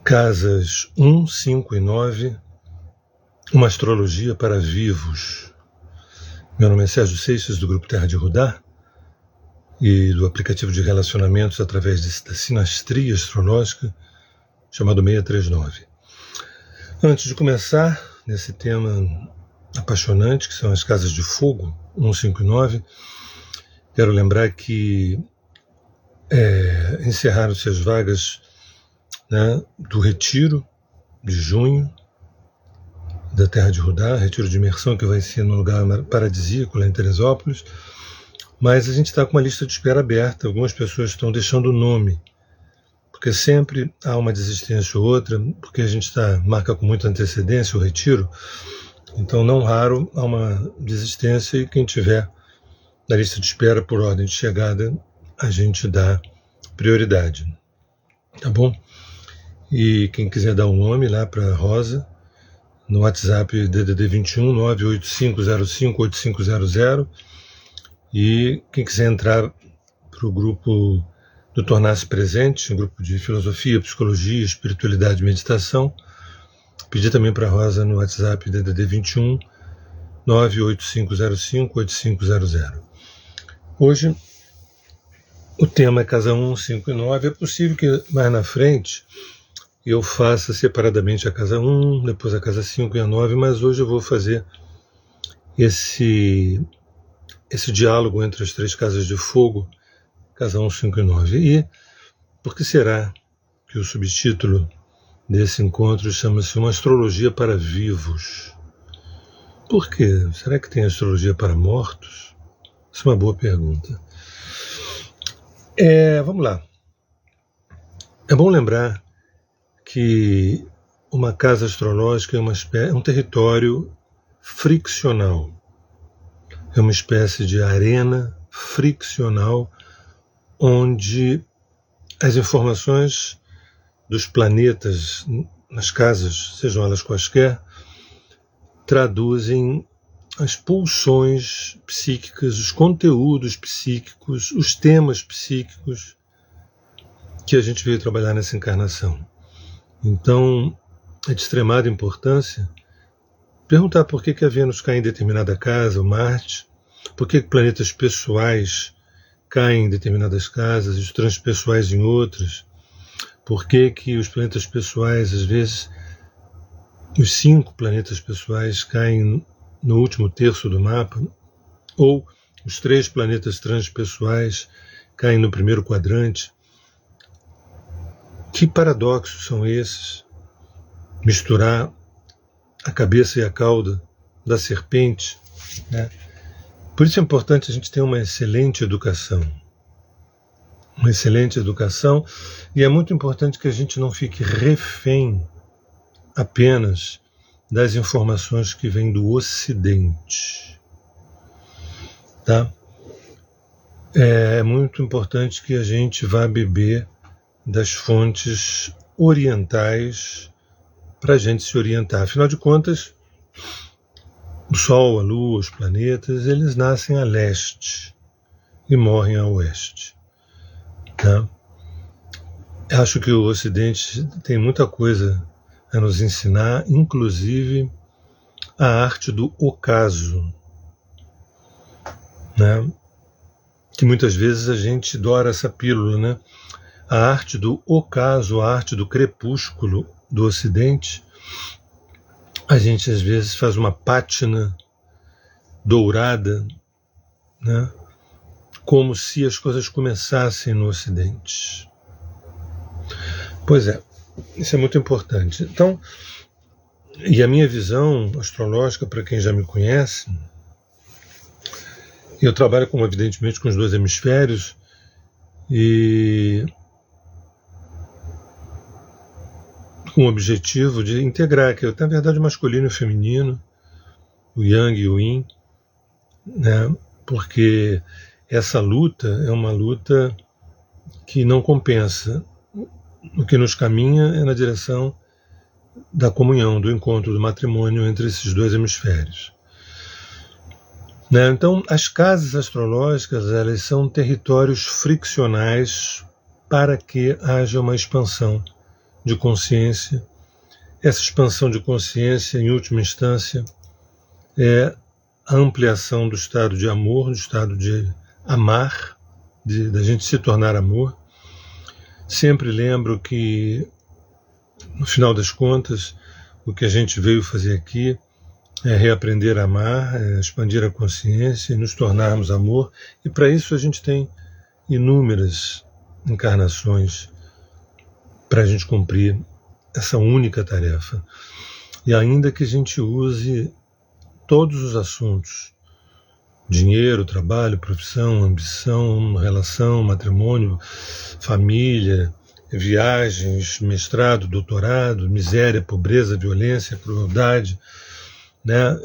Casas 1, 5 e 9, uma astrologia para vivos. Meu nome é Sérgio Seixas, do Grupo Terra de Rudá e do aplicativo de relacionamentos através da sinastria astrológica, chamado 639. Antes de começar nesse tema apaixonante, que são as casas de fogo, 1, 5 e 9, quero lembrar que encerraram-se as vagas, do retiro de junho da Terra de Rudá, retiro de imersão que vai ser num lugar paradisíaco lá em Teresópolis, mas a gente está com uma lista de espera aberta. Algumas pessoas estão deixando o nome, porque sempre há uma desistência ou outra, porque a gente marca com muita antecedência o retiro, então não raro há uma desistência, e quem tiver na lista de espera por ordem de chegada, a gente dá prioridade, tá bom? E quem quiser dar um nome lá para a Rosa, no WhatsApp DDD 21 985058500, e quem quiser entrar para o grupo do Tornar-se Presente, um grupo de filosofia, psicologia, espiritualidade e meditação, pedir também para a Rosa no WhatsApp DDD 21 985058500. Hoje o tema é casa 1, 5 e 9. É possível que mais na frente eu faça separadamente a casa 1, depois a casa 5 e a 9, mas hoje eu vou fazer esse diálogo entre as três casas de fogo, casa 1, 5 e 9. E por que será que o subtítulo desse encontro chama-se Uma Astrologia para Vivos? Por quê? Será que tem astrologia para mortos? Isso é uma boa pergunta. Vamos lá. É bom lembrar que uma casa astrológica é um território friccional. É uma espécie de arena friccional onde as informações dos planetas nas casas, sejam elas quaisquer, traduzem as pulsões psíquicas, os conteúdos psíquicos, os temas psíquicos que a gente veio trabalhar nessa encarnação. Então, é de extremada importância perguntar por que a Vênus cai em determinada casa, o Marte, por que planetas pessoais caem em determinadas casas e os transpessoais em outras, por que os planetas pessoais, às vezes, os 5 planetas pessoais caem no último terço do mapa, ou os 3 planetas transpessoais caem no primeiro quadrante. Que paradoxos são esses? Misturar a cabeça e a cauda da serpente, né? Por isso é importante a gente ter uma excelente educação. Uma excelente educação, e é muito importante que a gente não fique refém apenas das informações que vêm do Ocidente. Tá? É muito importante que a gente vá beber das fontes orientais para a gente se orientar. Afinal de contas, o Sol, a Lua, os planetas, eles nascem a leste e morrem a oeste. Tá? Acho que o Ocidente tem muita coisa a nos ensinar, inclusive a arte do ocaso, né? Que muitas vezes a gente dora essa pílula, né? A arte do ocaso, a arte do crepúsculo do Ocidente, a gente às vezes faz uma pátina dourada, né? Como se as coisas começassem no Ocidente. Pois é, isso é muito importante. Então, e a minha visão astrológica, para quem já me conhece, eu trabalho, evidentemente, com os 2 hemisférios, e com o objetivo de integrar, que é, na verdade, o masculino e o feminino, o Yang e o Yin, né? Porque essa luta é uma luta que não compensa. O que nos caminha é na direção da comunhão, do encontro, do matrimônio entre esses 2 hemisférios. Né? Então, as casas astrológicas, elas são territórios friccionais para que haja uma expansão de consciência. Essa expansão de consciência, em última instância, é a ampliação do estado de amor, do estado de amar, da gente se tornar amor. Sempre lembro que, no final das contas, o que a gente veio fazer aqui é reaprender a amar, é expandir a consciência e nos tornarmos amor. E para isso a gente tem inúmeras encarnações para a gente cumprir essa única tarefa. E ainda que a gente use todos os assuntos, dinheiro, trabalho, profissão, ambição, relação, matrimônio, família, viagens, mestrado, doutorado, miséria, pobreza, violência, crueldade, né,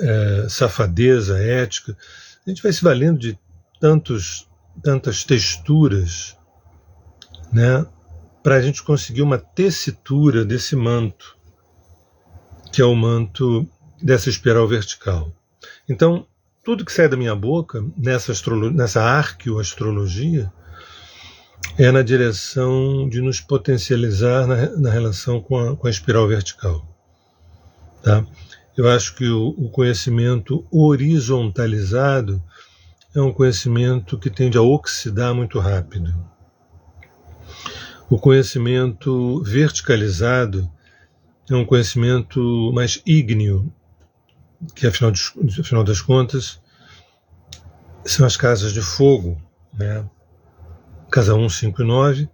safadeza, ética. A gente vai se valendo de tantas texturas, né, para a gente conseguir uma tessitura desse manto, que é o manto dessa espiral vertical. Então, tudo que sai da minha boca, nessa arqueoastrologia, é na direção de nos potencializar na relação com a espiral vertical. Tá? Eu acho que o conhecimento horizontalizado é um conhecimento que tende a oxidar muito rápido. O conhecimento verticalizado é um conhecimento mais ígneo, que afinal das contas são as casas de fogo, né? Casa 1, 5 e 9,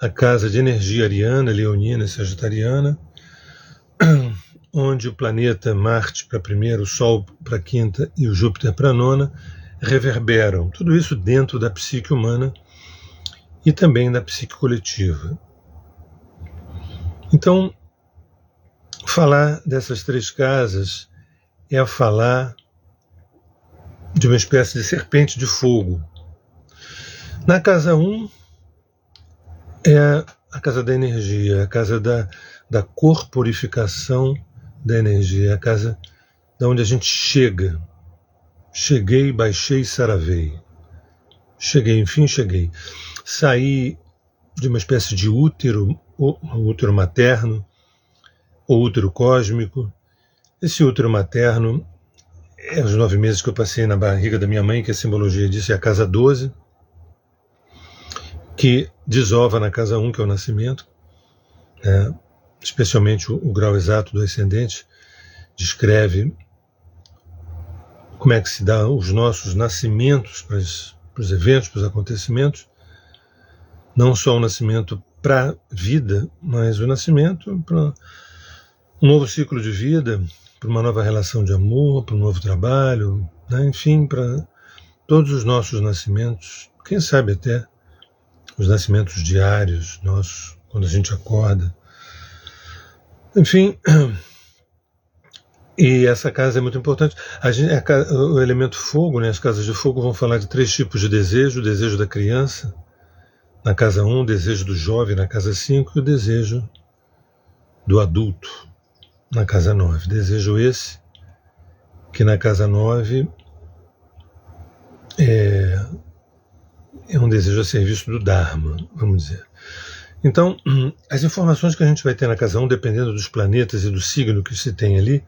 a casa de energia ariana, leonina e sagitariana, onde o planeta Marte para a primeira, o Sol para a quinta e o Júpiter para a nona reverberam. Tudo isso dentro da psique humana e também da psique coletiva. Então, falar dessas três casas é falar de uma espécie de serpente de fogo. Na casa 1 é a casa da energia, a casa da corporificação da energia, a casa da onde a gente chega. Cheguei, baixei, saravei. Cheguei, enfim, cheguei. Saí de uma espécie de útero materno, ou útero cósmico. Esse útero materno é os 9 meses que eu passei na barriga da minha mãe, que a simbologia disso é a casa 12, que desova na casa 1, que é o nascimento, né? Especialmente o grau exato do ascendente, descreve como é que se dá os nossos nascimentos para os eventos, para os acontecimentos, não só o nascimento para a vida, mas o nascimento para um novo ciclo de vida, para uma nova relação de amor, para um novo trabalho, né? Enfim, para todos os nossos nascimentos, quem sabe até os nascimentos diários nossos, quando a gente acorda. Enfim, e essa casa é muito importante. O elemento fogo, né, as casas de fogo vão falar de 3 tipos de desejo: o desejo da criança, na casa 1, o desejo do jovem, na casa 5, e o desejo do adulto, na casa 9. Desejo esse, que na casa 9 é um desejo a serviço do Dharma, vamos dizer. Então, as informações que a gente vai ter na casa 1, dependendo dos planetas e do signo que se tem ali,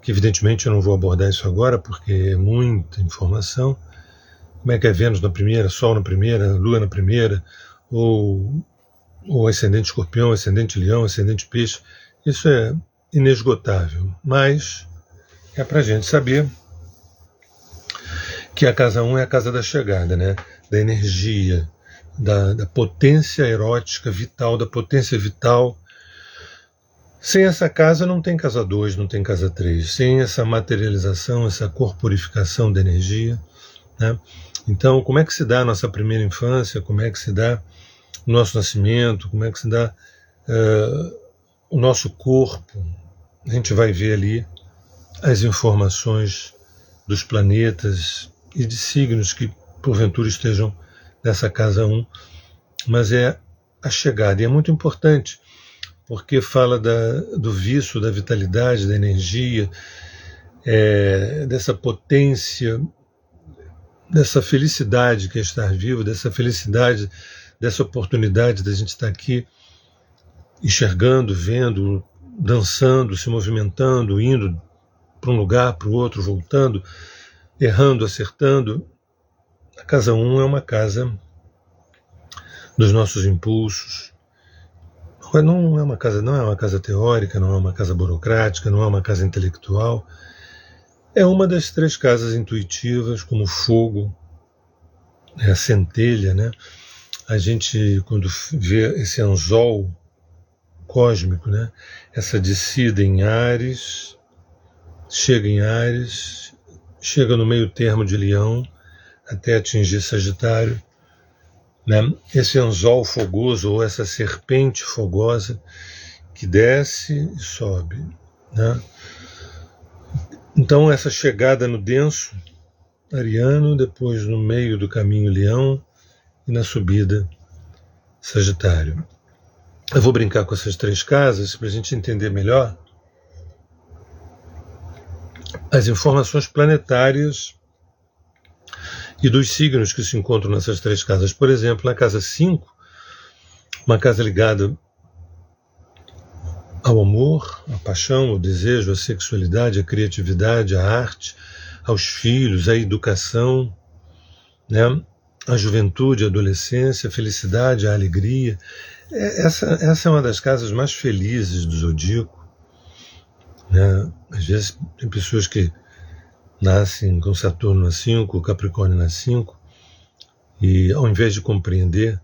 que evidentemente eu não vou abordar isso agora, porque é muita informação. Como é que é Vênus na primeira, Sol na primeira, Lua na primeira, ou ascendente Escorpião, ascendente Leão, ascendente Peixe, isso é inesgotável, mas é para a gente saber que a casa 1 é a casa da chegada, né? Da energia, da potência erótica vital, da potência vital. Sem essa casa não tem casa 2, não tem casa 3. Sem essa materialização, essa corporificação da energia, né? Então, como é que se dá a nossa primeira infância? Como é que se dá o nosso nascimento? Como é que se dá o nosso corpo? A gente vai ver ali as informações dos planetas e de signos que porventura estejam nessa casa 1, mas é a chegada, e é muito importante, porque fala do vício, da vitalidade, da energia, dessa potência, dessa felicidade que é estar vivo, dessa felicidade, dessa oportunidade da gente estar aqui enxergando, vendo, dançando, se movimentando, indo para um lugar, para o outro, voltando, errando, acertando. A casa 1 é uma casa dos nossos impulsos. Não é uma casa teórica, não é uma casa burocrática, não é uma casa intelectual. É uma das 3 casas intuitivas, como o fogo, a centelha, né? A gente, quando vê esse anzol cósmico, né? Essa descida em Áries, chega no meio termo de Leão, até atingir Sagitário, né? Esse anzol fogoso, ou essa serpente fogosa, que desce e sobe, né? Então, essa chegada no denso Ariano, depois no meio do caminho Leão e na subida Sagitário. Eu vou brincar com essas 3 casas para a gente entender melhor as informações planetárias e dos signos que se encontram nessas 3 casas. Por exemplo, na casa 5, uma casa ligada ao amor, à paixão, ao desejo, à sexualidade, à criatividade, à arte, aos filhos, à educação, né? À juventude, à adolescência, à felicidade, à alegria. Essa é uma das casas mais felizes do zodíaco, né? Às vezes tem pessoas que nascem com Saturno na 5, Capricórnio na 5, e ao invés de compreender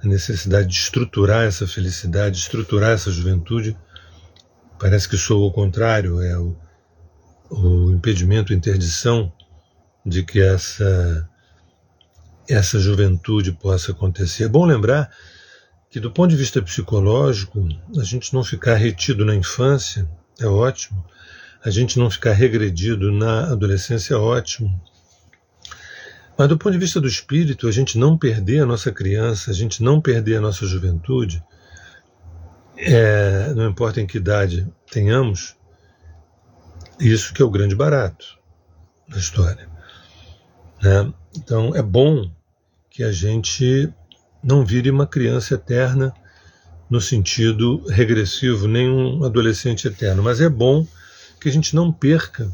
a necessidade de estruturar essa felicidade, estruturar essa juventude, parece que soa ao contrário, é o impedimento, a interdição de que essa juventude possa acontecer. É bom lembrar que, do ponto de vista psicológico, a gente não ficar retido na infância é ótimo, a gente não ficar regredido na adolescência é ótimo, mas do ponto de vista do espírito, a gente não perder a nossa criança, a gente não perder a nossa juventude, não importa em que idade tenhamos, isso que é o grande barato da história, né? Então é bom que a gente não vire uma criança eterna no sentido regressivo, nem um adolescente eterno, mas é bom que a gente não perca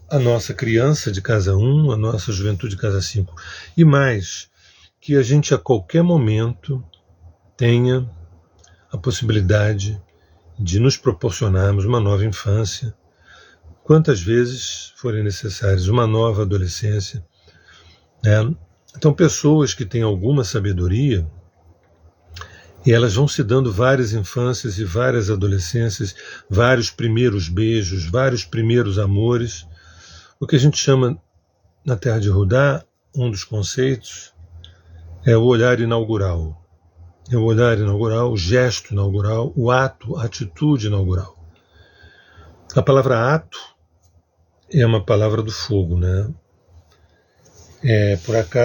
a nossa criança de casa 1, a nossa juventude de casa 5, e mais, que a gente a qualquer momento tenha a possibilidade de nos proporcionarmos uma nova infância, quantas vezes forem necessárias, uma nova adolescência, né? Então, pessoas que têm alguma sabedoria, e elas vão se dando várias infâncias e várias adolescências, vários primeiros beijos, vários primeiros amores, o que a gente chama, na Terra de Rudá, um dos conceitos é o olhar inaugural. É o olhar inaugural, o gesto inaugural, o ato, a atitude inaugural. A palavra ato é uma palavra do fogo, né?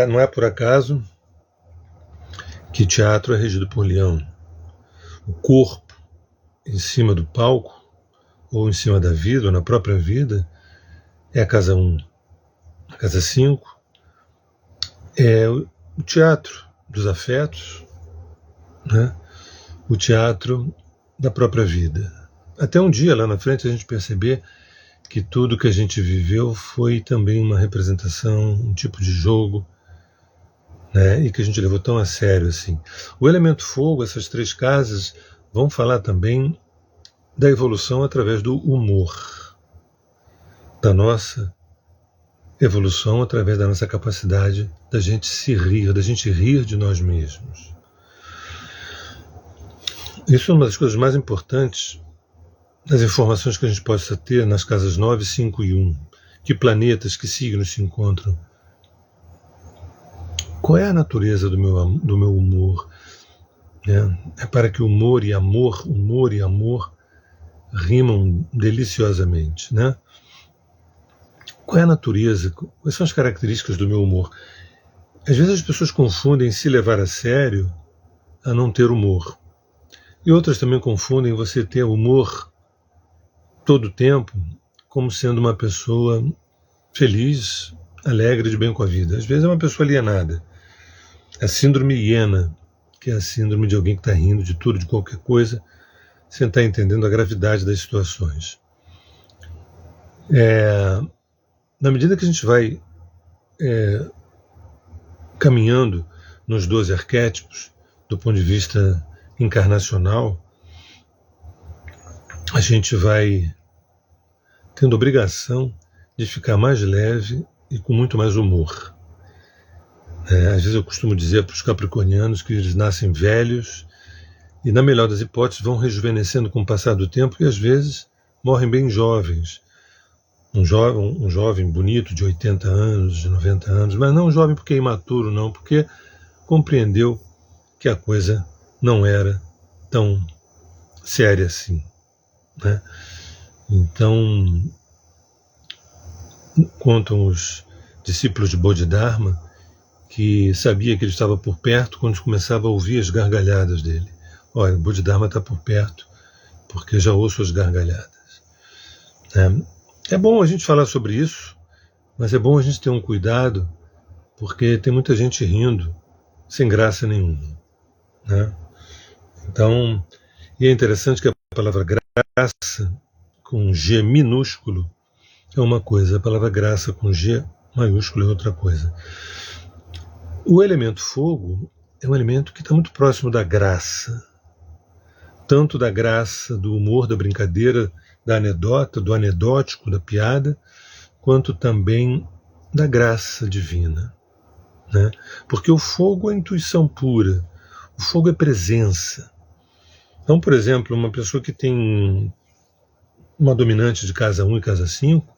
Não é por acaso que teatro é regido por Leão. O corpo em cima do palco, ou em cima da vida, ou na própria vida, é a casa 1. A casa 5 é o teatro dos afetos, né? O teatro da própria vida. Até um dia lá na frente a gente perceber que tudo que a gente viveu foi também uma representação, um tipo de jogo, né? E que a gente levou tão a sério assim. O elemento fogo, essas 3 casas, vão falar também da evolução através do humor, da nossa evolução através da nossa capacidade da gente se rir, da gente rir de nós mesmos. Isso é uma das coisas mais importantes das informações que a gente possa ter nas casas 9, 5 e 1. Que planetas, que signos se encontram. Qual é a natureza do meu humor? É para que humor e amor rimam deliciosamente, né? Qual é a natureza? Quais são as características do meu humor? Às vezes as pessoas confundem se levar a sério a não ter humor. E outras também confundem você ter humor todo o tempo como sendo uma pessoa feliz, alegre, de bem com a vida. Às vezes é uma pessoa alienada. A síndrome hiena, que é a síndrome de alguém que está rindo de tudo, de qualquer coisa, sem estar entendendo a gravidade das situações. Na medida que a gente vai caminhando nos 12 arquétipos, do ponto de vista encarnacional, a gente vai tendo obrigação de ficar mais leve e com muito mais humor. Às vezes eu costumo dizer para os capricornianos que eles nascem velhos e, na melhor das hipóteses, vão rejuvenescendo com o passar do tempo e, às vezes, morrem bem jovens. Um jovem bonito de 80 anos, de 90 anos, mas não um jovem porque é imaturo, não, porque compreendeu que a coisa não era tão séria assim. Né? Então, contam os discípulos de Bodhidharma que sabia que ele estava por perto quando começava a ouvir as gargalhadas dele. Olha, Bodhidharma está por perto porque já ouço as gargalhadas. É bom a gente falar sobre isso, mas é bom a gente ter um cuidado, porque tem muita gente rindo sem graça nenhuma. Né? Então, e é interessante que a palavra graça, com G minúsculo, é uma coisa, a palavra graça com G maiúsculo é outra coisa. O elemento fogo é um elemento que está muito próximo da graça, tanto da graça, do humor, da brincadeira, da anedota, do anedótico, da piada, quanto também da graça divina. Né? Porque o fogo é intuição pura, o fogo é presença. Então, por exemplo, uma pessoa que tem uma dominante de casa 1 e casa 5,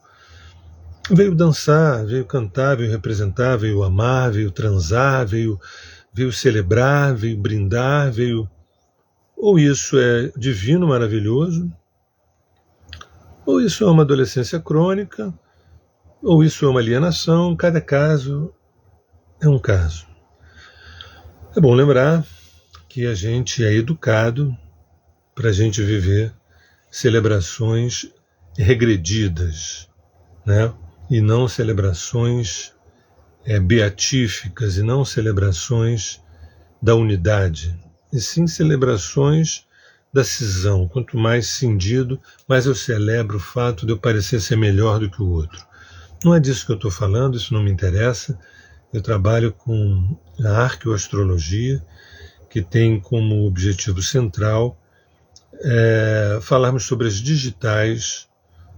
veio dançar, veio cantar, veio representar, veio amar, veio transar, veio celebrar, veio brindar, veio... Ou isso é divino, maravilhoso, ou isso é uma adolescência crônica, ou isso é uma alienação. Cada caso é um caso. É bom lembrar que a gente é educado para a gente viver celebrações regredidas, né? E não celebrações beatíficas, e não celebrações da unidade, e sim celebrações da cisão. Quanto mais cindido, mais eu celebro o fato de eu parecer ser melhor do que o outro. Não é disso que eu estou falando, isso não me interessa. Eu trabalho com a arqueoastrologia, que tem como objetivo central falarmos sobre as digitais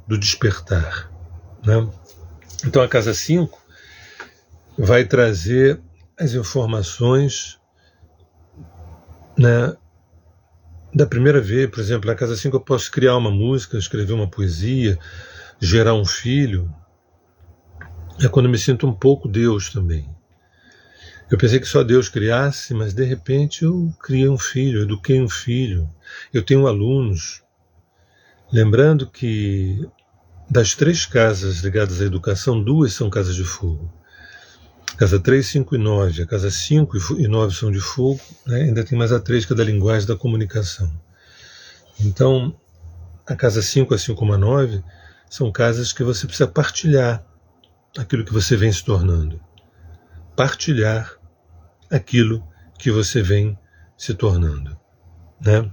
do despertar. Né? Então a casa 5 vai trazer as informações, né, da primeira vez. Por exemplo, na casa 5 eu posso criar uma música, escrever uma poesia, gerar um filho. É quando eu me sinto um pouco Deus também. Eu pensei que só Deus criasse, mas de repente eu criei um filho, eduquei um filho. Eu tenho alunos. Lembrando que das 3 casas ligadas à educação, 2 são casas de fogo. Casa 3, 5 e 9. A casa 5 e 9 são de fogo, né? Ainda tem mais a 3, que é da linguagem da comunicação. Então, a casa 5, assim como a 9, são casas que você precisa partilhar aquilo que você vem se tornando. Partilhar aquilo que você vem se tornando. Né?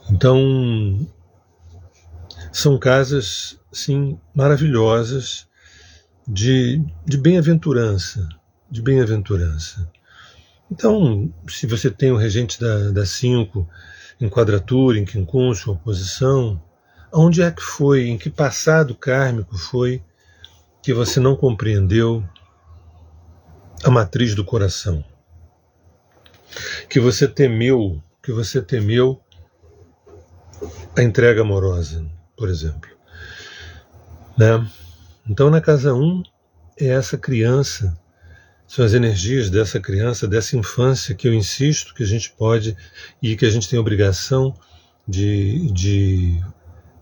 Então, são casas, sim, maravilhosas, de bem-aventurança, de bem-aventurança. Então, se você tem o regente da 5 em quadratura, em quincúncio, oposição, onde é que foi, em que passado kármico foi que você não compreendeu a matriz do coração? Que você temeu a entrega amorosa, por exemplo. Né? Então, na casa 1, é essa criança, são as energias dessa criança, dessa infância, que eu insisto que a gente pode e que a gente tem a obrigação de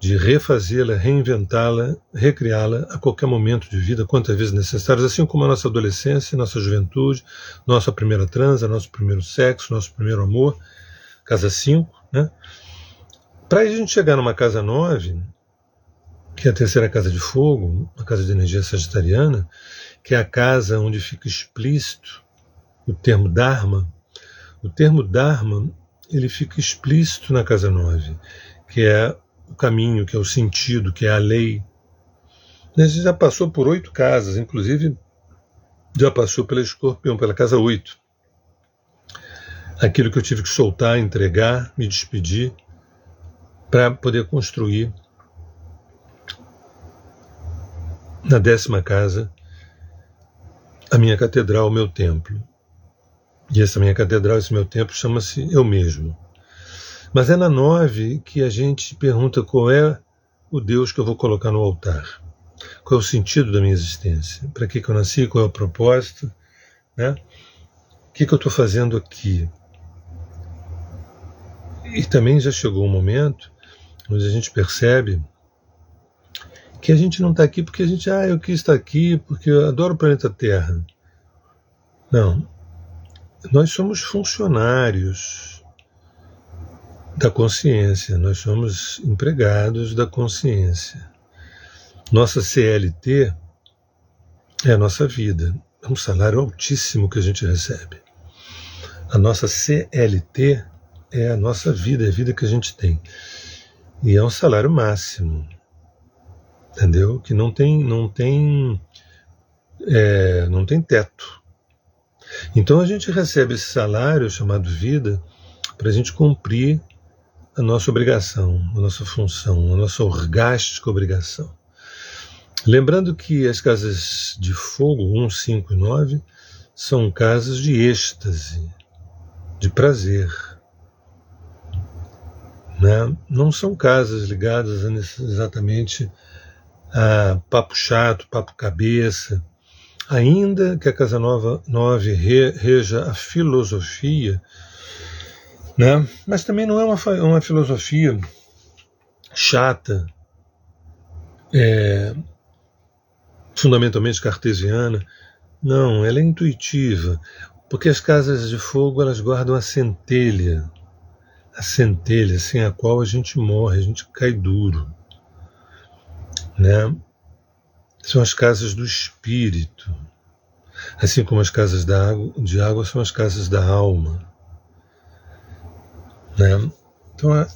refazê-la, reinventá-la, recriá-la a qualquer momento de vida, quantas vezes necessárias, assim como a nossa adolescência, nossa juventude, nossa primeira transa, nosso primeiro sexo, nosso primeiro amor, casa 5, né? Para a gente chegar numa casa 9, que é a terceira casa de fogo, a casa de energia sagitariana, que é a casa onde fica explícito o termo Dharma. O termo Dharma ele fica explícito na casa 9, que é o caminho, que é o sentido, que é a lei. A gente já passou por 8 casas, inclusive já passou pela Escorpião, pela casa 8. Aquilo que eu tive que soltar, entregar, me despedir, para poder construir na 10ª casa a minha catedral, o meu templo. E essa minha catedral, esse meu templo, chama-se Eu Mesmo. Mas é na 9 que a gente pergunta qual é o Deus que eu vou colocar no altar. Qual é o sentido da minha existência? Para que eu nasci? Qual é o propósito? Né? O que eu estou fazendo aqui? E também já chegou um momento onde a gente percebe que a gente não está aqui porque a gente, eu quis estar aqui porque eu adoro o planeta Terra. Não. Nós somos funcionários da consciência, nós somos empregados da consciência. Nossa CLT é a nossa vida, é um salário altíssimo que a gente recebe. A nossa CLT é a nossa vida, é a vida que a gente tem. E é um salário máximo, entendeu? Que não tem teto. Então a gente recebe esse salário chamado vida para a gente cumprir a nossa obrigação, a nossa função, a nossa orgástica obrigação. Lembrando que as casas de fogo, 1, 5 e 9, são casas de êxtase, de prazer. Né? Não são casas ligadas exatamente a papo chato, papo cabeça, ainda que a casa 9 reja a filosofia, né? Mas também não é uma filosofia chata, fundamentalmente cartesiana. Não, ela é intuitiva, porque as casas de fogo elas guardam a centelha sem a qual a gente morre, a gente cai duro, né? São as casas do espírito, assim como as casas de água são as casas da alma, né?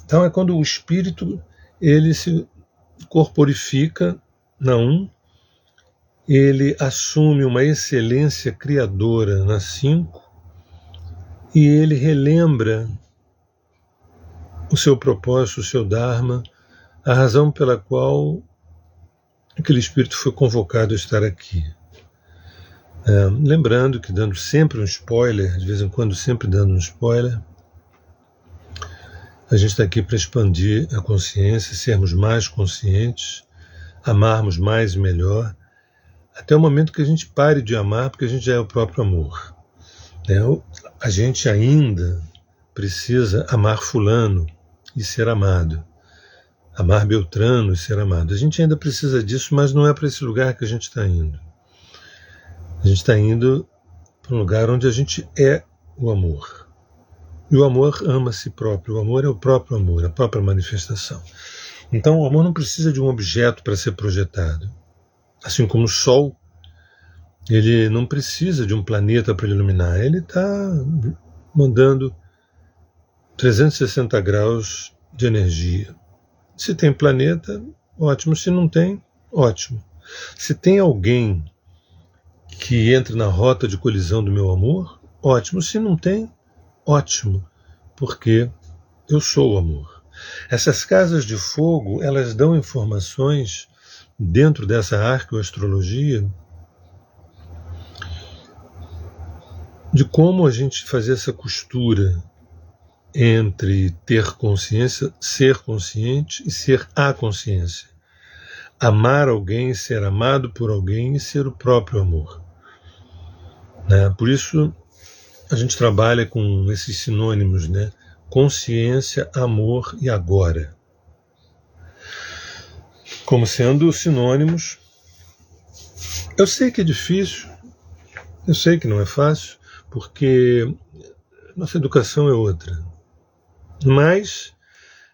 Então é quando o espírito ele se corporifica na 1, ele assume uma excelência criadora na 5 e ele relembra o seu propósito, o seu dharma, a razão pela qual aquele espírito foi convocado a estar aqui. Lembrando que, dando sempre um spoiler, de vez em quando sempre dando um spoiler, a gente está aqui para expandir a consciência, sermos mais conscientes, amarmos mais e melhor, até o momento que a gente pare de amar, porque a gente já é o próprio amor. A gente ainda precisa amar fulano e ser amado, amar Beltrano e ser amado. A gente ainda precisa disso, mas não é para esse lugar que a gente está indo. A gente está indo para um lugar onde a gente é o amor. E o amor ama a si próprio. O amor é o próprio amor, a própria manifestação. Então o amor não precisa de um objeto para ser projetado. Assim como o Sol, ele não precisa de um planeta para iluminar. Ele está mandando 360 graus de energia. Se tem planeta, ótimo. Se não tem, ótimo. Se tem alguém que entra na rota de colisão do meu amor, ótimo. Se não tem, ótimo. Porque eu sou o amor. Essas casas de fogo, elas dão informações dentro dessa arqueoastrologia de como a gente fazer essa costura entre ter consciência, ser consciente e ser a consciência. Amar alguém, ser amado por alguém e ser o próprio amor. Por isso a gente trabalha com esses sinônimos, né? Consciência, amor e agora. Como sendo sinônimos. Eu sei que é difícil, eu sei que não é fácil, porque nossa educação é outra. Mas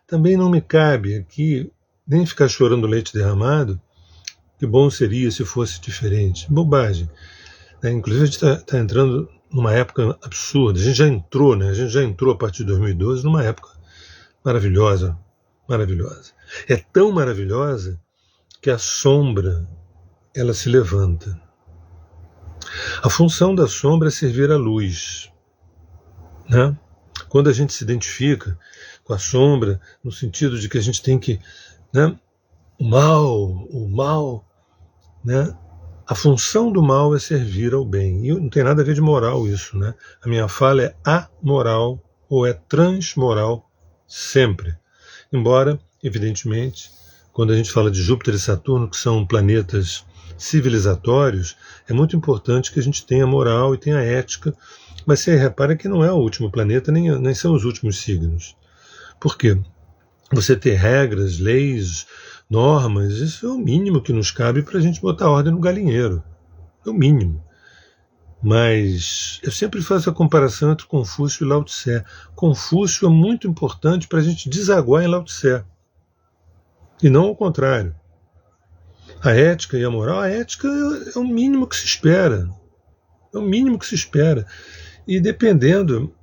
também não me cabe aqui nem ficar chorando leite derramado, que bom seria se fosse diferente. Bobagem. Inclusive a gente está entrando numa época absurda. A gente já entrou, né? A gente já entrou a partir de 2012 numa época maravilhosa, maravilhosa. É tão maravilhosa que a sombra, ela se levanta. A função da sombra é servir à luz, né? Quando a gente se identifica com a sombra, no sentido de que a gente tem que, né? O mal, né? A função do mal é servir ao bem. E não tem nada a ver de moral isso, né? A minha fala é amoral ou é transmoral sempre. Embora, evidentemente, quando a gente fala de Júpiter e Saturno, que são planetas civilizatórios, é muito importante que a gente tenha moral e tenha ética, mas você repara que não é o último planeta, nem são os últimos signos. Por quê? Você ter regras, leis, normas, isso é o mínimo que nos cabe para a gente botar ordem no galinheiro. É o mínimo. Mas eu sempre faço a comparação entre Confúcio e Lao Tse. Confúcio é muito importante para a gente desaguar em Lao Tse. E não ao contrário. A ética e a moral, a ética é o mínimo que se espera. É o mínimo que se espera. E dependendo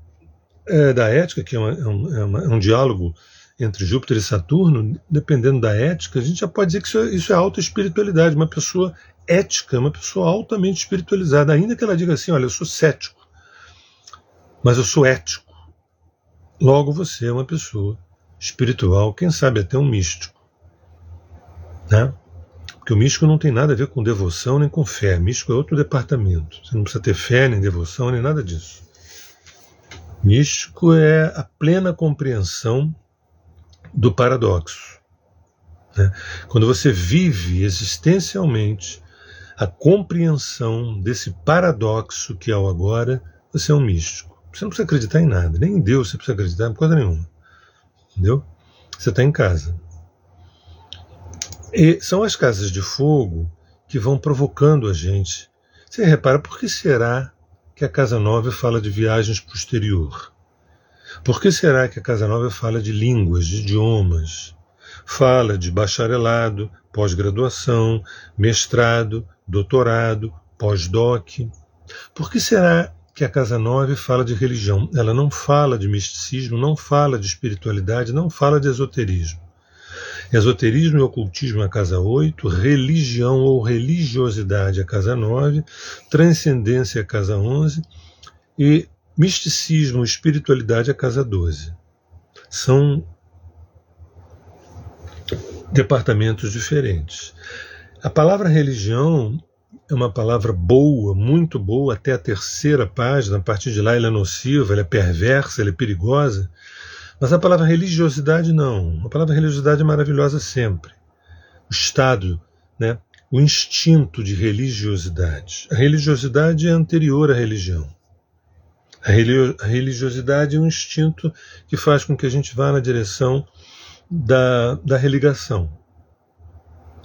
da ética, que é um diálogo entre Júpiter e Saturno, dependendo da ética, a gente já pode dizer que isso é autoespiritualidade. Uma pessoa ética, uma pessoa altamente espiritualizada, ainda que ela diga assim, olha, eu sou cético, mas eu sou ético. Logo você é uma pessoa espiritual, quem sabe até um místico, né? Porque o místico não tem nada a ver com devoção nem com fé. Místico é outro departamento. Você não precisa ter fé, nem devoção, nem nada disso. Místico é a plena compreensão do paradoxo, né? Quando você vive existencialmente a compreensão desse paradoxo que é o agora, você é um místico. Você não precisa acreditar em nada, nem em Deus você precisa acreditar em coisa nenhuma. Entendeu? Você está em casa. E são as casas de fogo que vão provocando a gente. Você repara, por que será que a Casa 9 fala de viagens para o exterior? Por que será que a Casa 9 fala de línguas, de idiomas? Fala de bacharelado, pós-graduação, mestrado, doutorado, pós-doc. Por que será que a Casa 9 fala de religião? Ela não fala de misticismo, não fala de espiritualidade, não fala de esoterismo. Esoterismo e ocultismo a Casa 8, religião ou religiosidade a Casa 9, transcendência a Casa 11 e misticismo e espiritualidade a Casa 12. São departamentos diferentes. A palavra religião é uma palavra boa, muito boa, até a terceira página. A partir de lá ela é nociva, ela é perversa, ela é perigosa. Mas a palavra religiosidade não. A palavra religiosidade é maravilhosa sempre. O estado, né? O instinto de religiosidade. A religiosidade é anterior à religião. A religiosidade é um instinto que faz com que a gente vá na direção da religação.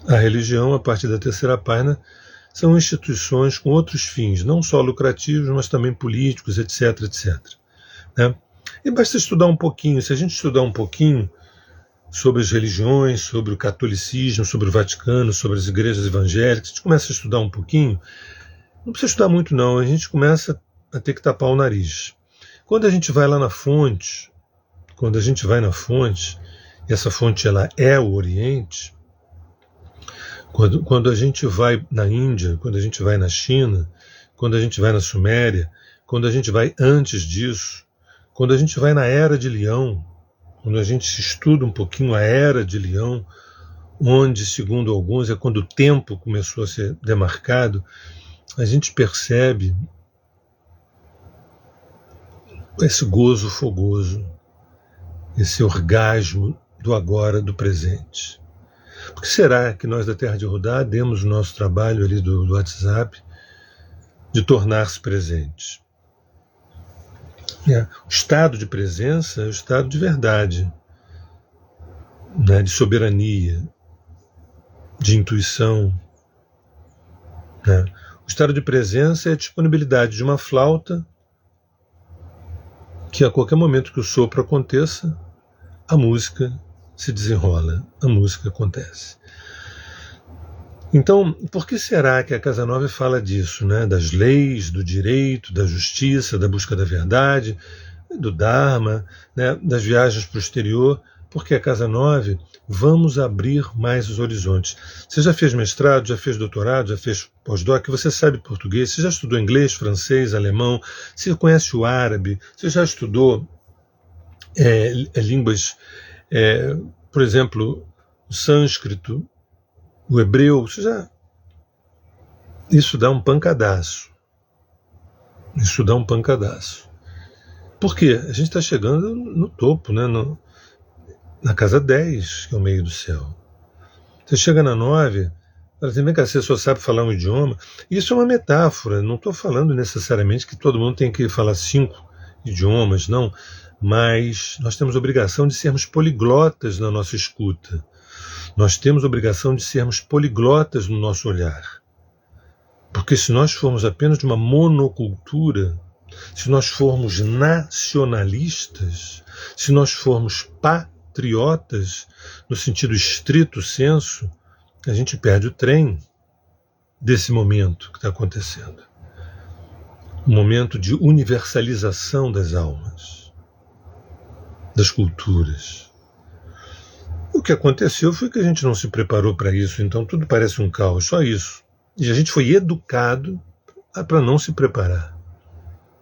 A religião, a partir da terceira página, são instituições com outros fins, não só lucrativos, mas também políticos, etc, etc. Né? E basta estudar um pouquinho. Se a gente estudar um pouquinho sobre as religiões, sobre o catolicismo, sobre o Vaticano, sobre as igrejas evangélicas, a gente começa a estudar um pouquinho, não precisa estudar muito não, a gente começa a ter que tapar o nariz. Quando a gente vai lá na fonte, e essa fonte ela é o Oriente, quando a gente vai na Índia, quando a gente vai na China, quando a gente vai na Suméria, quando a gente vai antes disso, quando a gente vai na Era de Leão, quando a gente estuda um pouquinho a Era de Leão, onde, segundo alguns, é quando o tempo começou a ser demarcado, a gente percebe esse gozo fogoso, esse orgasmo do agora, do presente. Por que será que nós da Terra de Rudá demos o nosso trabalho ali do WhatsApp de tornar-se presente? O estado de presença é o estado de verdade, né, de soberania, de intuição. Né? O estado de presença é a disponibilidade de uma flauta que a qualquer momento que o sopro aconteça, a música se desenrola, a música acontece. Então, por que será que a Casa 9 fala disso, né? Das leis, do direito, da justiça, da busca da verdade, do Dharma, né? Das viagens para o exterior? Porque a Casa 9, vamos abrir mais os horizontes. Você já fez mestrado, já fez doutorado, já fez pós-doc, você sabe português, você já estudou inglês, francês, alemão, você conhece o árabe, você já estudou línguas, por exemplo, o sânscrito, o hebreu, isso dá um pancadaço. Isso dá um pancadaço. Por quê? A gente está chegando no topo, né? Na casa 10, que é o meio do céu. Você chega na 9, fala assim, vem cá, você só sabe falar um idioma. Isso é uma metáfora, não estou falando necessariamente que todo mundo tem que falar 5 idiomas, não. Mas nós temos obrigação de sermos poliglotas na nossa escuta. Nós temos obrigação de sermos poliglotas no nosso olhar. Porque se nós formos apenas de uma monocultura, se nós formos nacionalistas, se nós formos patriotas, no sentido estrito senso, a gente perde o trem desse momento que está acontecendo. Um momento de universalização das almas, das culturas. O que aconteceu foi que a gente não se preparou para isso, então tudo parece um caos, só isso. E a gente foi educado para não se preparar.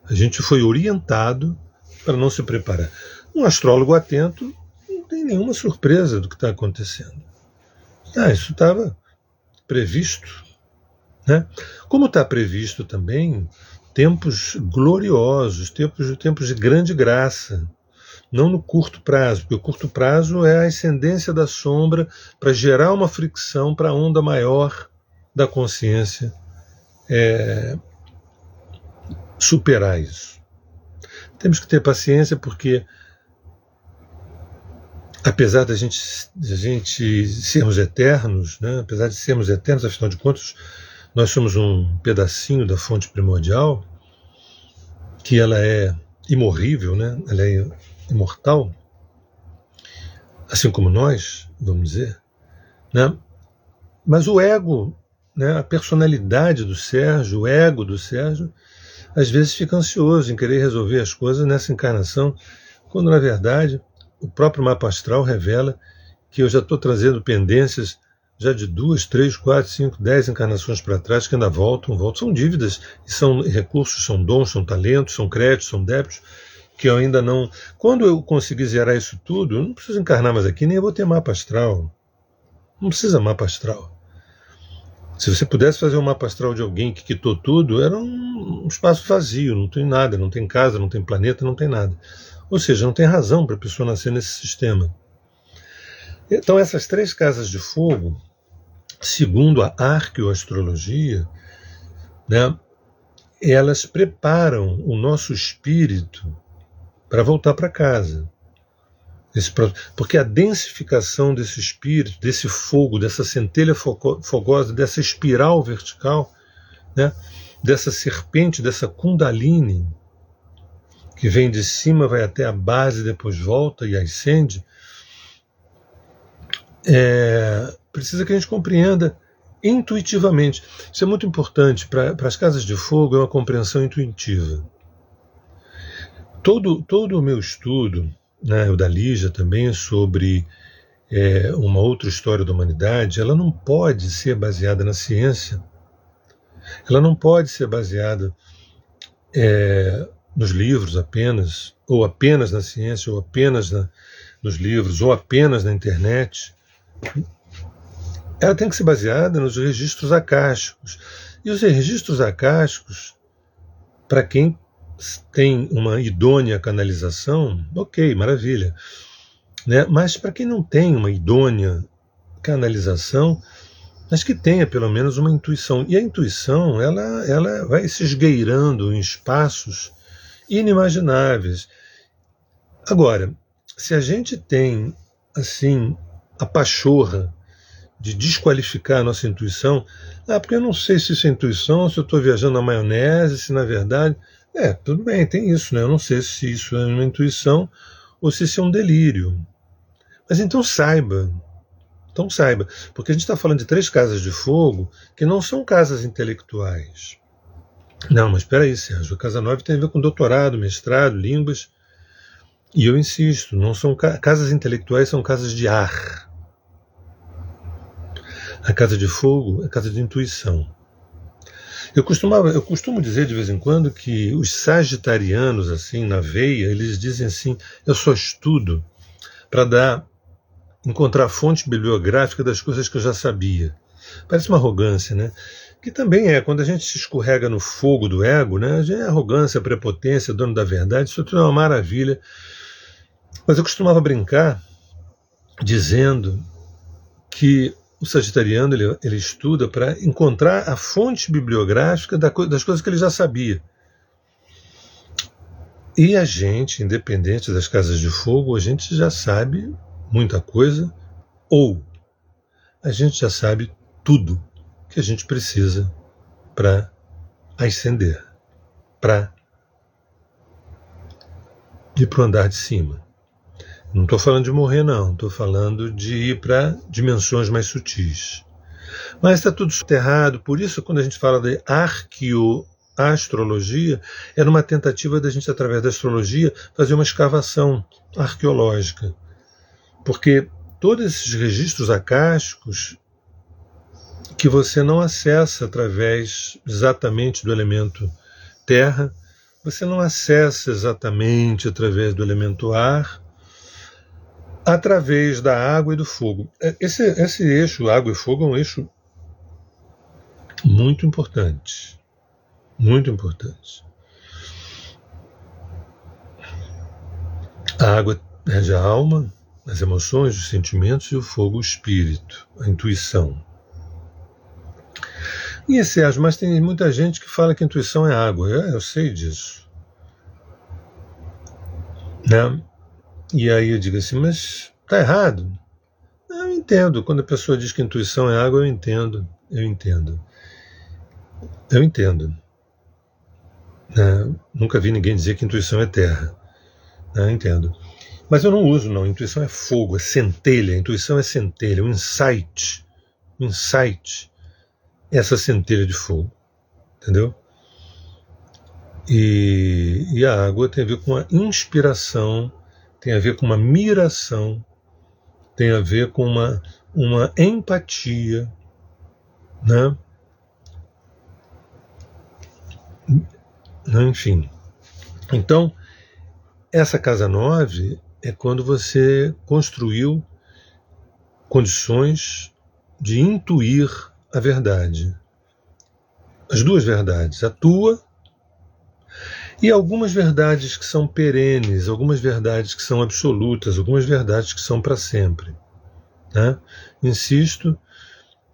A gente foi orientado para não se preparar. Um astrólogo atento não tem nenhuma surpresa do que está acontecendo. Isso estava previsto, né? Como está previsto também tempos gloriosos, tempos de grande graça. Não no curto prazo, porque o curto prazo é a ascendência da sombra para gerar uma fricção para a onda maior da consciência superar isso. Temos que ter paciência porque, apesar da gente sermos eternos, né, apesar de sermos eternos, afinal de contas, nós somos um pedacinho da fonte primordial, que ela é imorrível, né, ela é imortal, assim como nós, vamos dizer, né? Mas o ego, né, a personalidade do Sérgio, o ego do Sérgio, às vezes fica ansioso em querer resolver as coisas nessa encarnação, quando na verdade o próprio mapa astral revela que eu já estou trazendo pendências já de 2, 3, 4, 5, 10 encarnações para trás que ainda voltam, são dívidas, e são recursos, são dons, são talentos, são créditos, são débitos, que eu ainda não... Quando eu conseguir zerar isso tudo, eu não preciso encarnar mais aqui, nem eu vou ter mapa astral. Não precisa mapa astral. Se você pudesse fazer um mapa astral de alguém que quitou tudo, era um espaço vazio, não tem nada, não tem casa, não tem planeta, não tem nada. Ou seja, não tem razão para a pessoa nascer nesse sistema. Então essas 3 casas de fogo, segundo a arqueoastrologia, né, elas preparam o nosso espírito para voltar para casa. Porque a densificação desse espírito, desse fogo, dessa centelha fogosa, dessa espiral vertical, né, dessa serpente, dessa kundalini, que vem de cima, vai até a base, depois volta e ascende, precisa que a gente compreenda intuitivamente. Isso é muito importante. Para as casas de fogo, é uma compreensão intuitiva. Todo o meu estudo, né, o da Lígia também, sobre uma outra história da humanidade, ela não pode ser baseada na ciência, ela não pode ser baseada nos livros apenas, ou apenas na ciência, ou apenas nos livros, ou apenas na internet. Ela tem que ser baseada nos registros acásticos. E os registros acásticos, para quem tem uma idônea canalização, ok, maravilha. Né? Mas para quem não tem uma idônea canalização, mas que tenha pelo menos uma intuição. E a intuição, ela vai se esgueirando em espaços inimagináveis. Agora, se a gente tem, assim, a pachorra de desqualificar a nossa intuição, porque eu não sei se isso é intuição, se eu estou viajando na maionese, se na verdade... tudo bem, tem isso, né? Eu não sei se isso é uma intuição ou se isso é um delírio. Mas então saiba Então saiba, porque a gente está falando de 3 casas de fogo que não são casas intelectuais. Não, mas espera aí, Sérgio, a casa 9 tem a ver com doutorado, mestrado, línguas. E eu insisto, não são casas intelectuais, são casas de ar. A casa de fogo é casa de intuição. Eu costumo dizer de vez em quando que os sagitarianos, assim, na veia, eles dizem assim: eu só estudo para encontrar fonte bibliográfica das coisas que eu já sabia. Parece uma arrogância, né? Que também é, quando a gente se escorrega no fogo do ego, né? É arrogância, prepotência, dono da verdade, isso tudo é uma maravilha. Mas eu costumava brincar dizendo que o sagitariano ele estuda para encontrar a fonte bibliográfica das coisas que ele já sabia. E a gente, independente das casas de fogo, a gente já sabe muita coisa, ou a gente já sabe tudo que a gente precisa para ascender, para ir para o andar de cima. Não estou falando de morrer, não. Estou falando de ir para dimensões mais sutis. Mas está tudo soterrado. Por isso, quando a gente fala de arqueoastrologia, era uma tentativa da gente, através da astrologia, fazer uma escavação arqueológica. Porque todos esses registros acásticos que você não acessa através exatamente do elemento terra, você não acessa exatamente através do elemento ar, através da água e do fogo. Esse eixo água e fogo é um eixo muito importante. Muito importante. A água rege a alma, as emoções, os sentimentos, e o fogo o espírito, a intuição. E Sérgio, mas tem muita gente que fala que a intuição é água. Eu sei disso. Né? E aí eu digo assim, mas está errado? Eu entendo. Quando a pessoa diz que intuição é água, eu entendo. Né? Nunca vi ninguém dizer que intuição é terra. Né? Eu entendo. Mas eu não uso, não. Intuição é fogo, é centelha. Intuição é centelha, um insight. Essa centelha de fogo. Entendeu? E a água tem a ver com a inspiração, tem a ver com uma miração, tem a ver com uma empatia, né? Enfim. Então, essa casa 9 é quando você construiu condições de intuir a verdade. As duas verdades, a tua e algumas verdades que são perenes, algumas verdades que são absolutas, algumas verdades que são para sempre. Né? Insisto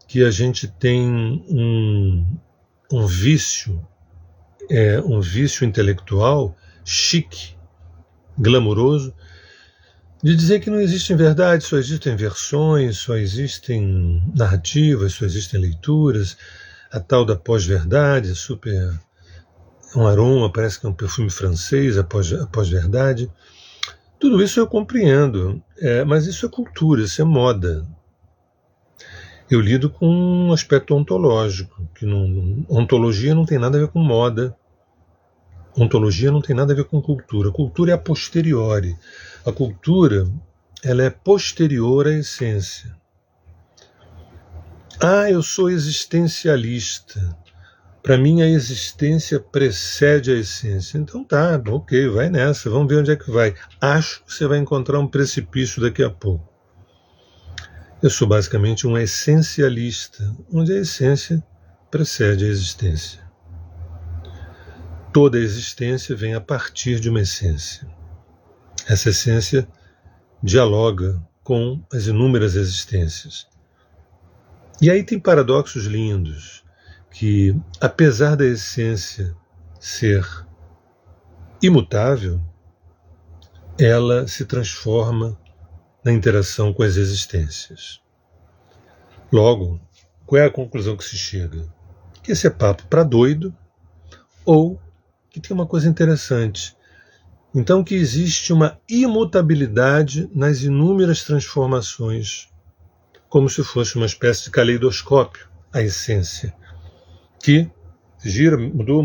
que a gente tem um vício intelectual chique, glamouroso, de dizer que não existem verdades, só existem versões, só existem narrativas, só existem leituras, a tal da pós-verdade, super um aroma, parece que é um perfume francês, a pós-verdade. Tudo isso eu compreendo, mas isso é cultura, isso é moda. Eu lido com um aspecto ontológico, que ontologia não tem nada a ver com moda, ontologia não tem nada a ver com cultura. Cultura é a posteriori. A cultura, ela é posterior à essência. Eu sou existencialista. Para mim a existência precede a essência. Então tá, ok, vai nessa, vamos ver onde é que vai. Acho que você vai encontrar um precipício daqui a pouco. Eu sou basicamente um essencialista, onde a essência precede a existência. Toda a existência vem a partir de uma essência. Essa essência dialoga com as inúmeras existências. E aí tem paradoxos lindos, que apesar da essência ser imutável, ela se transforma na interação com as existências. Logo, qual é a conclusão que se chega? Que esse é papo para doido, ou que tem uma coisa interessante. Então que existe uma imutabilidade nas inúmeras transformações como se fosse uma espécie de caleidoscópio, a essência, que gira, mudou,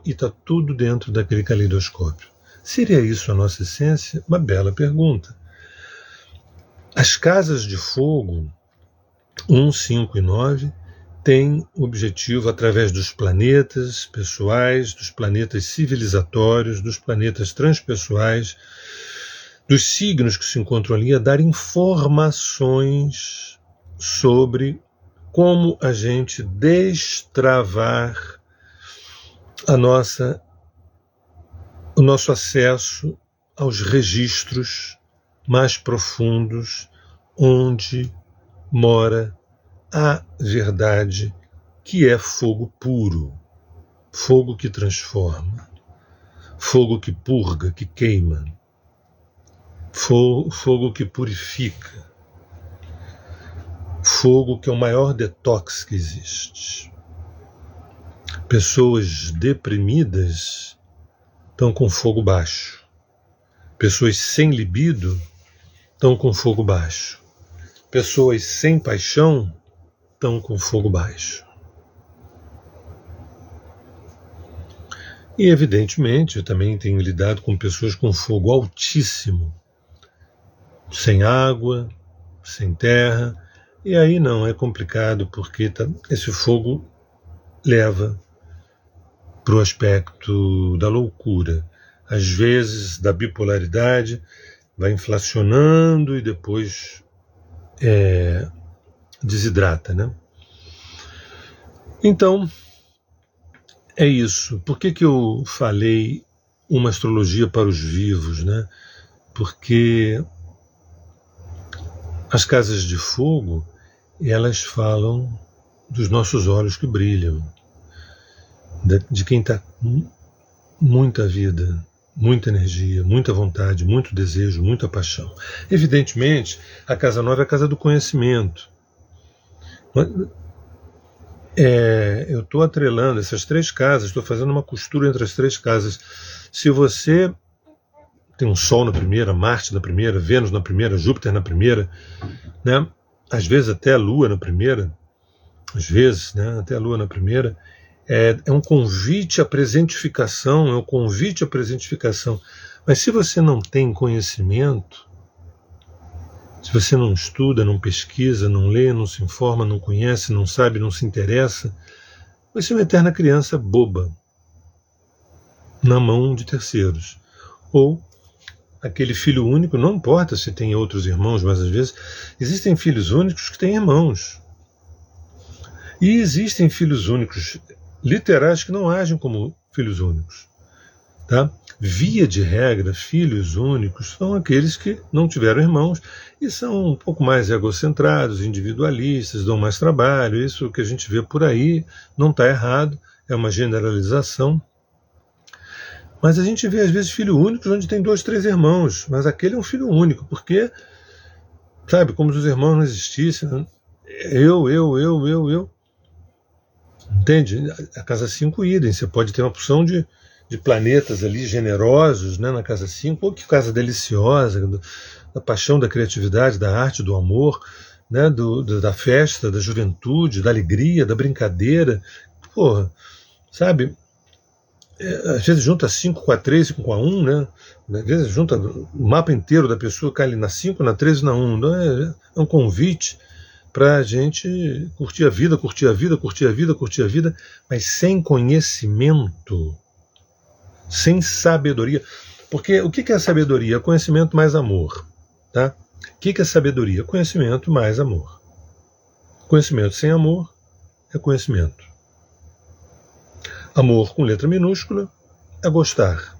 e está tudo dentro daquele caleidoscópio. Seria isso a nossa essência? Uma bela pergunta. As casas de fogo, 1, 5 e 9, têm o objetivo, através dos planetas pessoais, dos planetas civilizatórios, dos planetas transpessoais, dos signos que se encontram ali, a dar informações sobre como a gente destravar o nosso acesso aos registros mais profundos, onde mora a verdade, que é fogo puro, fogo que transforma, fogo que purga, que queima, fogo que purifica, fogo que é o maior detox que existe. Pessoas deprimidas estão com fogo baixo. Pessoas sem libido estão com fogo baixo. Pessoas sem paixão estão com fogo baixo. E, evidentemente, eu também tenho lidado com pessoas com fogo altíssimo, sem água, sem terra, e aí não, é complicado, porque esse fogo leva para o aspecto da loucura, às vezes da bipolaridade, vai inflacionando e depois desidrata, né? Então, é isso. Por que eu falei uma astrologia para os vivos, né? Porque as casas de fogo, elas falam dos nossos olhos que brilham, de quem está com muita vida, muita energia, muita vontade, muito desejo, muita paixão. Evidentemente, a casa 9 é a casa do conhecimento. Eu estou atrelando essas 3 casas, estou fazendo uma costura entre as 3 casas. Se você tem um Sol na primeira, Marte na primeira, Vênus na primeira, Júpiter na primeira, né? Às vezes até a Lua na primeira, às vezes, né? Até a Lua na primeira, é um convite à presentificação, Mas se você não tem conhecimento, se você não estuda, não pesquisa, não lê, não se informa, não conhece, não sabe, não se interessa, você é uma eterna criança boba, na mão de terceiros. Ou aquele filho único, não importa se tem outros irmãos, mas às vezes existem filhos únicos que têm irmãos. E existem filhos únicos literais que não agem como filhos únicos. Tá? Via de regra, filhos únicos são aqueles que não tiveram irmãos e são um pouco mais egocentrados, individualistas, dão mais trabalho. Isso que a gente vê por aí não está errado, é uma generalização. Mas a gente vê às vezes filho único onde tem 2, 3 irmãos, mas aquele é um filho único, porque, sabe, como se os irmãos não existissem, né? Eu. Entende? A casa 5 idem, você pode ter uma opção de planetas ali generosos, né, na casa 5, ou que casa deliciosa, da paixão, da criatividade, da arte, do amor, né, da festa, da juventude, da alegria, da brincadeira. Porra, sabe? Às vezes junta 5 com a 3, 5 com a 1, né? Às vezes junta o mapa inteiro da pessoa, cai ali na 5, na 3 e na 1. Então é um convite para a gente curtir a vida, mas sem conhecimento, sem sabedoria. Porque o que é sabedoria? Conhecimento mais amor. Tá? O que é sabedoria? Conhecimento mais amor. Conhecimento sem amor é conhecimento. Amor com letra minúscula é gostar.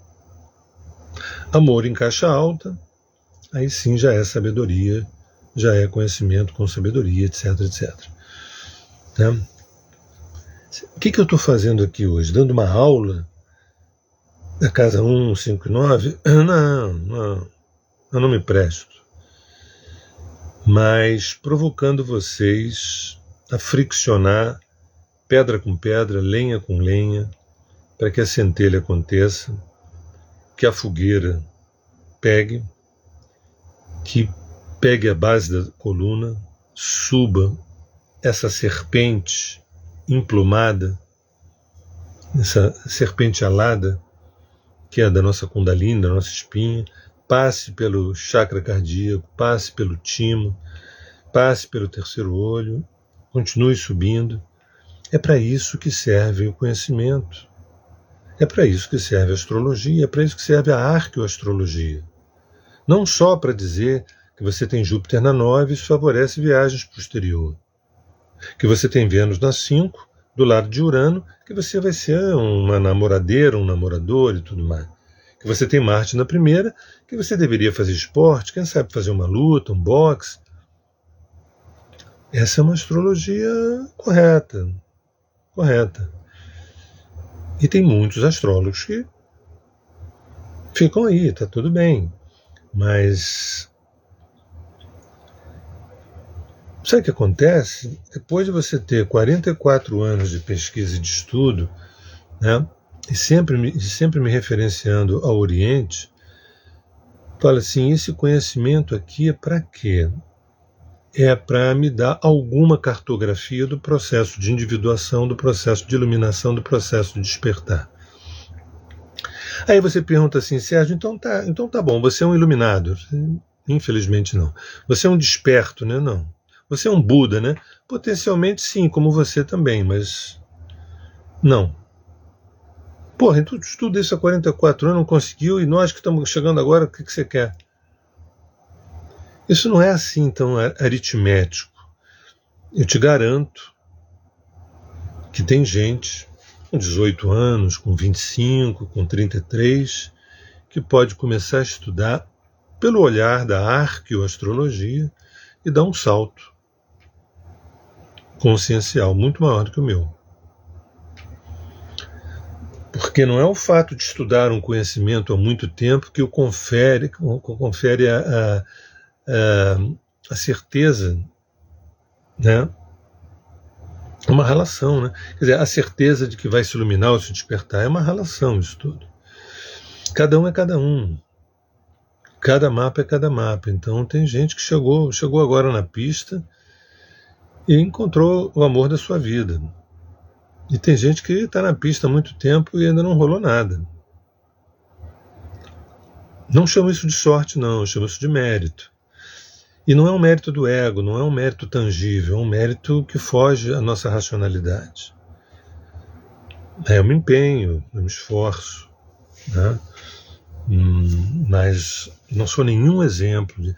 Amor em caixa alta, aí sim já é sabedoria, já é conhecimento com sabedoria, etc, etc. Né? O que eu estou fazendo aqui hoje? Dando uma aula da casa 1, 5 e 9? Não, eu não me presto. Mas provocando vocês a friccionar pedra com pedra, lenha com lenha, para que a centelha aconteça, que a fogueira pegue, que pegue a base da coluna, suba essa serpente emplumada, essa serpente alada, que é da nossa Kundalini, da nossa espinha, passe pelo chakra cardíaco, passe pelo timo, passe pelo terceiro olho, continue subindo. É para isso que serve o conhecimento. É para isso que serve a astrologia, é para isso que serve a arqueoastrologia. Não só para dizer que você tem Júpiter na 9, isso favorece viagens para o exterior. Que você tem Vênus na 5, do lado de Urano, que você vai ser uma namoradeira, um namorador e tudo mais. Que você tem Marte na primeira, que você deveria fazer esporte, quem sabe fazer uma luta, um boxe. Essa é uma astrologia correta. E tem muitos astrólogos que ficam aí, tá tudo bem. Mas sabe o que acontece? Depois de você ter 44 anos de pesquisa e de estudo, né, e sempre me referenciando ao Oriente, fala assim, esse conhecimento aqui é para quê? É para me dar alguma cartografia do processo de individuação, do processo de iluminação, do processo de despertar. Aí você pergunta assim, Sérgio, então tá bom, você é um iluminado? Infelizmente não. Você é um desperto, né? Não. Você é um Buda, né? Potencialmente sim, como você também, mas não. Porra, então tu estuda isso há 44 anos, não conseguiu, e nós que estamos chegando agora, o que você quer? Isso não é assim tão aritmético. Eu te garanto que tem gente com 18 anos, com 25, com 33, que pode começar a estudar pelo olhar da arqueoastrologia e dar um salto consciencial muito maior do que o meu. Porque não é o fato de estudar um conhecimento há muito tempo que o confere a certeza, né? Uma relação, né? Quer dizer, a certeza de que vai se iluminar ou se despertar é uma relação isso tudo. Cada um é cada um. Cada mapa é cada mapa. Então tem gente que chegou agora na pista e encontrou o amor da sua vida. E tem gente que está na pista há muito tempo e ainda não rolou nada. Não chamo isso de sorte, não. Eu chamo isso de mérito. E não é um mérito do ego, não é um mérito tangível, é um mérito que foge à nossa racionalidade. Eu me empenho, eu me esforço, né? Mas não sou nenhum exemplo de...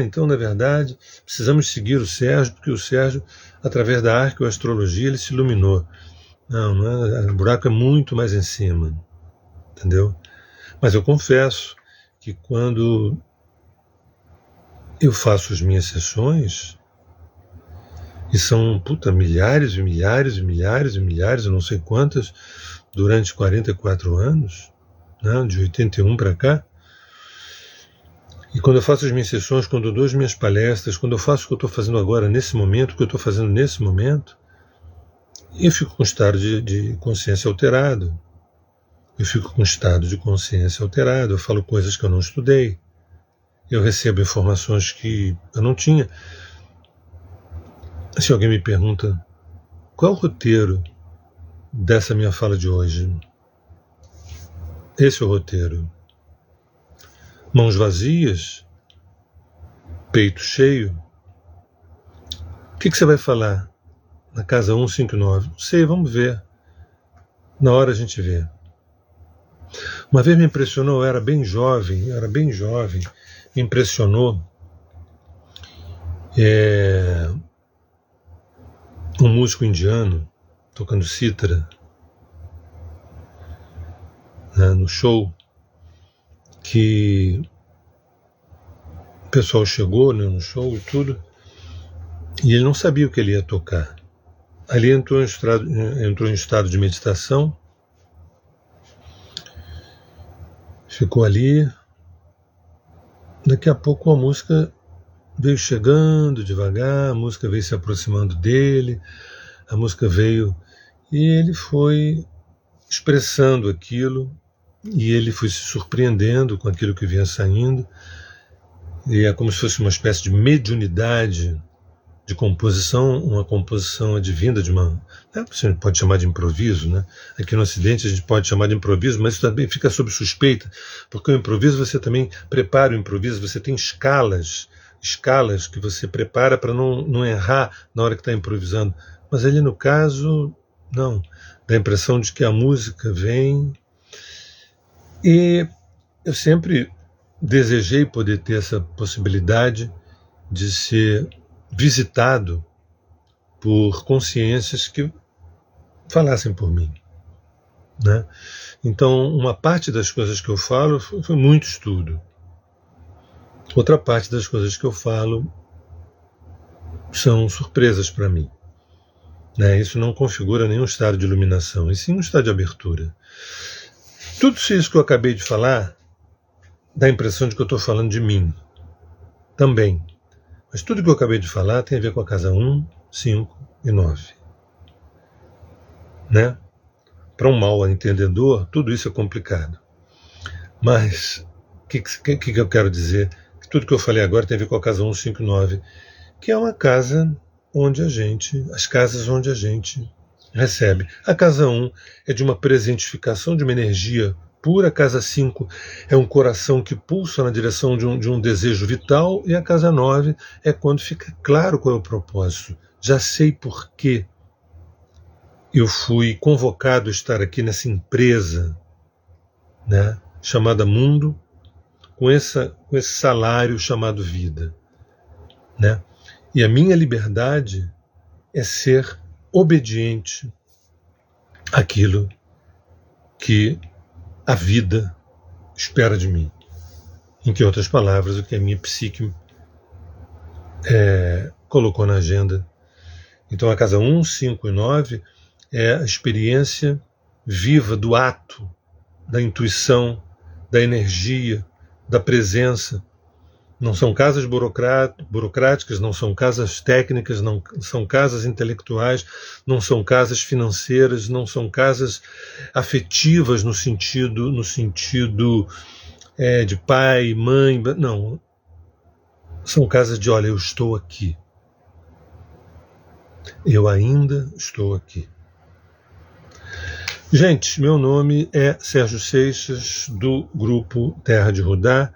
então, na verdade, precisamos seguir o Sérgio, porque o Sérgio, através da arqueoastrologia, ele se iluminou. Não é, o buraco é muito mais em cima, entendeu? Mas eu confesso que quando eu faço as minhas sessões, e são milhares e milhares e milhares e milhares, eu não sei quantas, durante 44 anos, né, de 81 para cá, e quando eu faço as minhas sessões, quando eu dou as minhas palestras, quando eu faço o que eu estou fazendo agora, nesse momento, o que eu estou fazendo nesse momento, eu fico com estado de consciência alterado, eu falo coisas que eu não estudei, eu recebo informações que eu não tinha. Se alguém me pergunta qual é o roteiro dessa minha fala de hoje, esse é o roteiro. Mãos vazias, peito cheio. O que você vai falar na casa 159? Não sei, vamos ver. Na hora a gente vê. Uma vez me impressionou, eu era bem jovem, me impressionou um músico indiano tocando cítara, né, no show, que o pessoal chegou, né, no show e tudo, e ele não sabia o que ele ia tocar. Ali entrou em estado de meditação, ficou ali. Daqui a pouco a música veio chegando devagar, a música veio se aproximando dele, a música veio e ele foi expressando aquilo, e ele foi se surpreendendo com aquilo que vinha saindo, E é como se fosse uma espécie de mediunidade de composição, uma composição advinda de uma... Você pode chamar de improviso, né? Aqui no Ocidente a gente pode chamar de improviso, mas isso também fica sob suspeita, porque o improviso você também prepara o improviso, você tem escalas que você prepara para não errar na hora que está improvisando. Mas ali no caso, não. Dá a impressão de que a música vem. E eu sempre desejei poder ter essa possibilidade de ser visitado por consciências que falassem por mim, né? Então, uma parte das coisas que eu falo foi muito estudo. Outra parte das coisas que eu falo são surpresas para mim, né? Isso não configura nenhum estado de iluminação, e sim um estado de abertura. Tudo isso que eu acabei de falar dá a impressão de que eu estou falando de mim também. Mas tudo que eu acabei de falar tem a ver com a casa 1, 5 e 9. Né? Para um mal entendedor, tudo isso é complicado. Mas o que eu quero dizer? Que tudo que eu falei agora tem a ver com a casa 1, 5 e 9, que é uma casa onde as casas onde a gente recebe. A casa 1 é de uma presentificação, de uma energia pura. A casa 5 é um coração que pulsa na direção de um desejo vital, e a casa 9 é quando fica claro qual é o propósito. Já sei por que eu fui convocado a estar aqui nessa empresa, né, chamada mundo, com esse salário chamado vida. Né? E a minha liberdade é ser obediente àquilo que a vida espera de mim. Em que outras palavras, o que a minha psique colocou na agenda. Então a casa 1, 5 e 9 é a experiência viva do ato, da intuição, da energia, da presença. Não são casas burocráticas, não são casas técnicas, não são casas intelectuais, não são casas financeiras, não são casas afetivas no sentido de pai, mãe. Não. São casas de, olha, eu estou aqui. Eu ainda estou aqui. Gente, meu nome é Sérgio Seixas, do grupo Terra de Rudá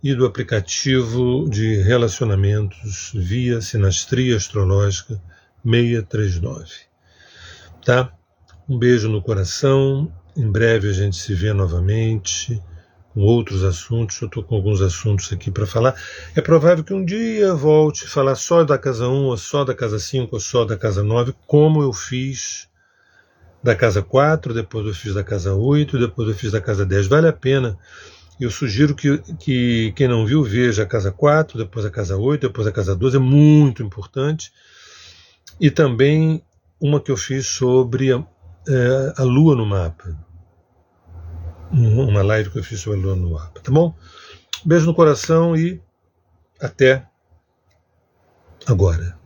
e do aplicativo de relacionamentos via Sinastria Astrológica 639. Tá? Um beijo no coração. Em breve a gente se vê novamente com outros assuntos. Eu estou com alguns assuntos aqui para falar. É provável que um dia volte a falar só da casa 1, ou só da casa 5, ou só da casa 9, como eu fiz da casa 4, depois eu fiz da casa 8, depois eu fiz da casa 10. Vale a pena. Eu sugiro que quem não viu veja a casa 4, depois a casa 8, depois a casa 12, é muito importante. E também uma que eu fiz sobre a Lua no mapa. Uma live que eu fiz sobre a Lua no mapa, tá bom? Beijo no coração e até agora.